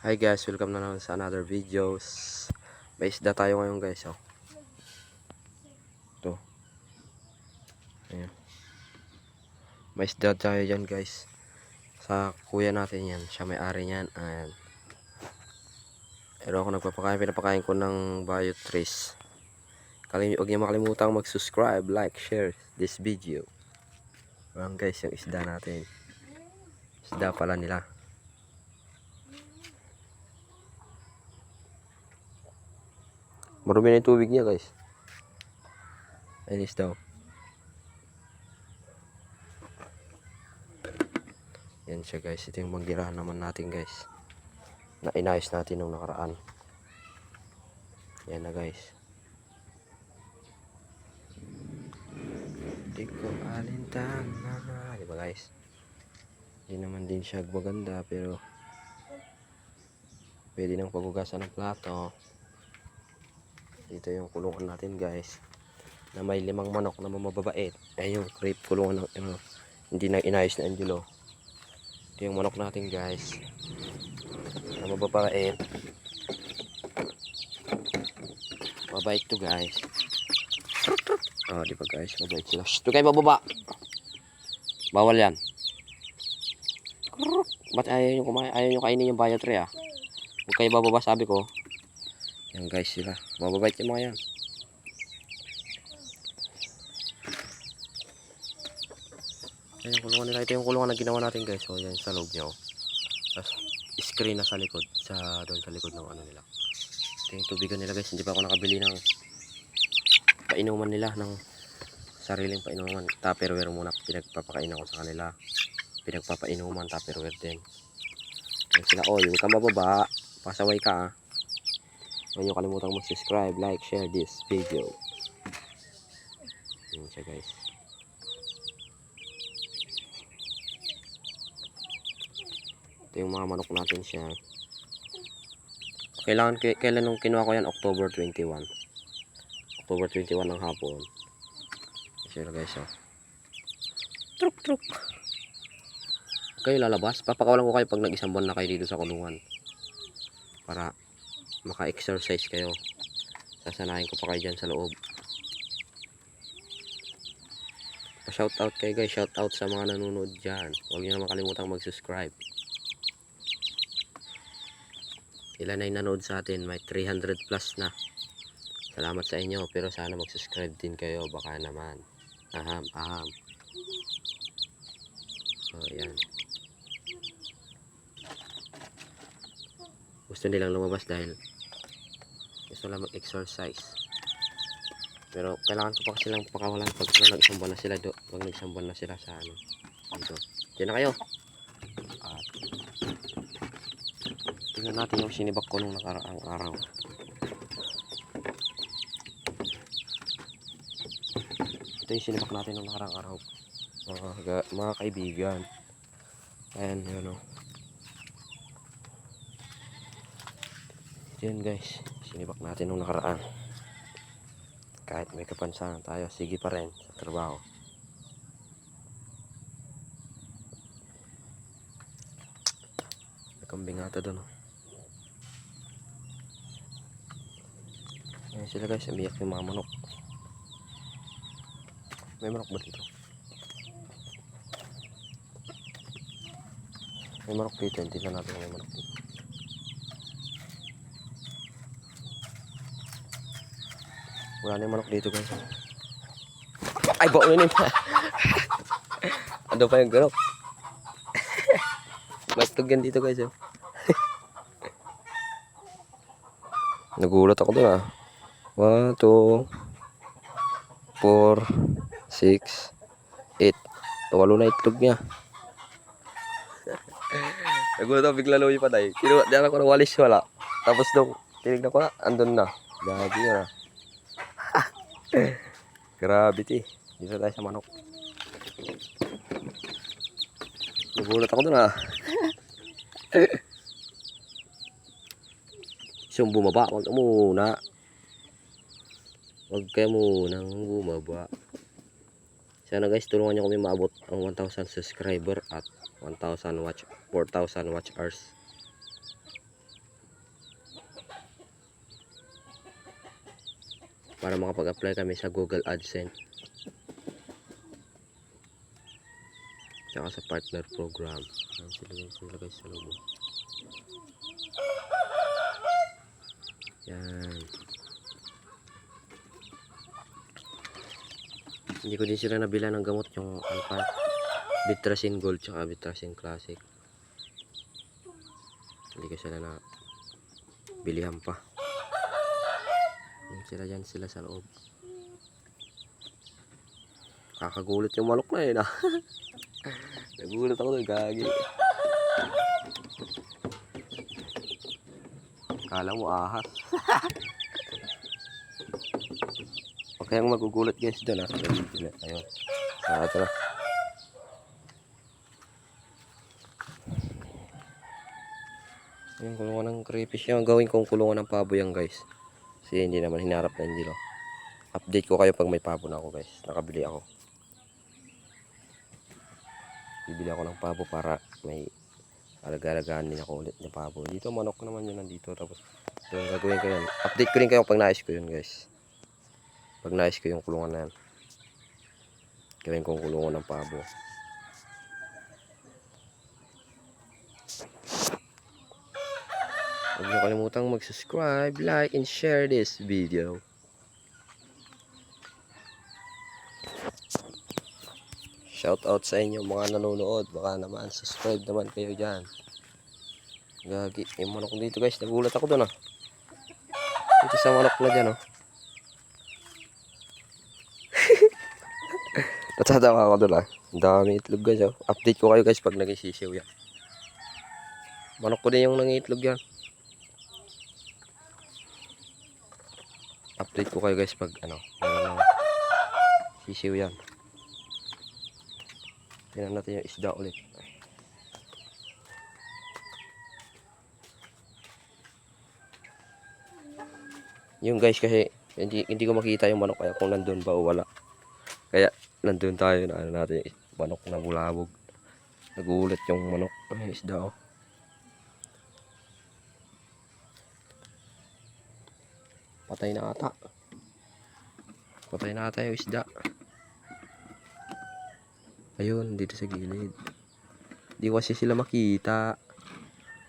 Hi guys, welcome na naman sa another videos. May isda tayo ngayon guys, oh. Ito. Ayan. May isda tayo dyan guys. Sa kuya natin yan. Siya may-ari niyan. Ayan. Pero ako nagpapakain, pinapakain ko ng Biotrace. Huwag niyo makalimutang mag-subscribe, like, share this video. Ayan guys, yung isda natin. Isda pala nila. Marumi na yung tubig niya guys. Ayun isda, oh. Yan siya guys. Ito yung magdirahan naman natin guys. Na inayos natin nung nakaraan. Yan na guys. Di ko alintana. Diba guys? Hindi naman din siya maganda pero pwede nang pagugasan ng plato. Dito yung kulungan natin guys. Na may 5 manok na mababait. Ay yung crepe kulungan ng hindi na inayos na Angelo. Ito yung manok natin guys. Na mababait. Mabait to guys. Oh, di ba guys? Mabait sila. Shh, ito kayo bababa. Bawal yan. Ba't ayaw nyo kainin yung Biotrace ah? Huwag kayo bababa sabi ko. Yan guys sila. Mababait yung mga yan. Yan yung kulungan nila. Ito yung kulungan na ginawa natin guys. So yan sa loob niya oh. Tapos screen na sa likod. Doon sa likod ng ano nila. Ito yung tubigan nila guys. Hindi pa ako nakabili ng painuman nila. Ng sariling painuman. Tupperware muna. Pinagpapakain ako sa kanila. Pinagpapainuman. Tupperware din. Yan sila. Oh, huwag ka mababa. Pasaway ka ah. Huwag nyo kalimutang mag-subscribe, like, share this video. Yan siya guys. Ito yung mga manok natin siya. Kailan nung kinuha ko yan? October 21. October 21 ng hapon. Yan guys oh. Truk truk. Kayo lalabas. Papakawalan ko kayo pag nag-isang buwan na kayo dito sa kulungan. Para maka-exercise kayo. Sasanahin ko pa kayo dyan sa loob. Pa-shoutout kayo guys. Shoutout sa mga nanonood dyan. Huwag nyo na makalimutang mag-subscribe. Ilan ay nanood sa atin? May 300 plus na. Salamat sa inyo. Pero sana mag-subscribe din kayo. Baka naman. Aham, aham. So, yan. Gusto nilang lumabas dahil gusto lang mag-exercise. Pero kailangan ko pa kasi lang pakawalan pag nag-isang buwan na sila do. Pag nag-isang buwan na sila sa ano. Dito. Diyan na kayo. At tingnan natin yung sinibak ko nung nakaraang araw. Ito yung sinibak natin nung nakaraang araw. Mga kaibigan. Ayan yun o. Yan guys. Sinibak natin nung nakaraan. Kahit may kapansanan tayo, sige pa rin sa trabaho. May kambing ata doon. Ayan sila guys, umiyak yung mga manok. May manok ba dito? May manok dito, hindi na natin may manok dito. Wala na yung manok dito guys. Ay, baunin na. Ano pa yung ganok? Bastog yan dito guys. Nagulat ako doon ah. 1, 2, 4, 6, 8. Walo na itlog niya. Nagulat ako bigla luwi pa tayo. Diyan ako ng walis wala. Tapos nung tinignan ko na, andun na. Gagi na. Gravity. Dito tayo sa manok. Nagulat ako doon ah. Yung bumaba, wag muna. Wag kayo munang bumaba. Sana guys, tulungan nyo kami maabot ang 1,000 subscriber at 4,000 watch hours. para makapag-apply kami sa Google AdSense tsaka sa partner program. Ayan sila guys sa loob. Yan. Hindi ko din sila nabila ng gamot yung Bitracin Gold tsaka Bitracin Classic. Hindi ko sila na bilihan pa. Sila dyan sila sa loob. Kakagulat yung manok na yun ah. Nagulat ako doon, gagi. Kala mo ahas. Huwag kayong magugulat guys doon ah. Ayun. Ito na. Yung kulungan ng crayfish yung gawin kong kulungan ng pabo yan guys. Kasi hindi naman hinarap na hindi no. Update ko kayo pag may pabo na ako guys. Nakabili ako. Bibili ako ng pabo para may alaga-alagaan din ako ulit ng pabo. Dito manok naman yun nandito. Tapos yung gagawin ko yan. Update ko rin kayo pag naayos ko yun guys. Pag naayos ko yung kulungan na yan. Gawin kong kulungan ng pabo. Huwag niyo kalimutang mag-subscribe, like, and share this video. Shout out sa inyo mga nanonood. Baka naman subscribe naman kayo dyan. Gagi, yung manok dito guys. Nagulat ako doon ah. Dito sa manok na dyan oh. Natatawa ako doon ah. Ang dami itlog guys oh. Update ko kayo guys pag nag-sisiw yan. Manok ko din yung nangitlog yan. Update ko kayo guys pag ano, sisiw yan. Tingnan natin yung isda ulit. Yung guys kasi hindi ko makita yung manok kaya kung nandun ba o wala. Kaya nandun tayo na ano natin manok na bulabog. Nagulat yung manok. Ay isda oh. Patay na ata. Patay na ata yung isda. Ayun, dito sa gilid. Di ko kasi sila makita.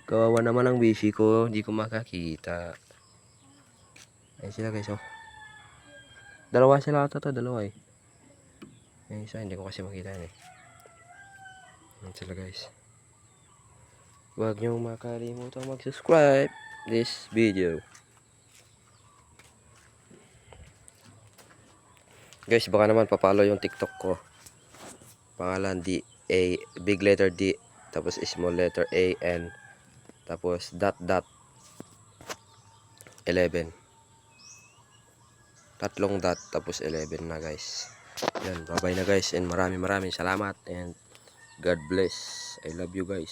Kawawa naman ang bishi ko. Di ko makakita. Ayun sila guys oh. Dalawa sila ata to. Dalawa eh. Ayun isa, hindi ko kasi makita yan eh. Ayun sila guys. Huwag nyo makalimutan mag-subscribe this video. Guys, baka naman papalo yung TikTok ko. Pangalan big letter D, tapos small letter A, N, tapos dot 11. Tatlong dot, tapos 11 na guys. Yan, bye bye na guys, and maraming salamat, and God bless. I love you guys.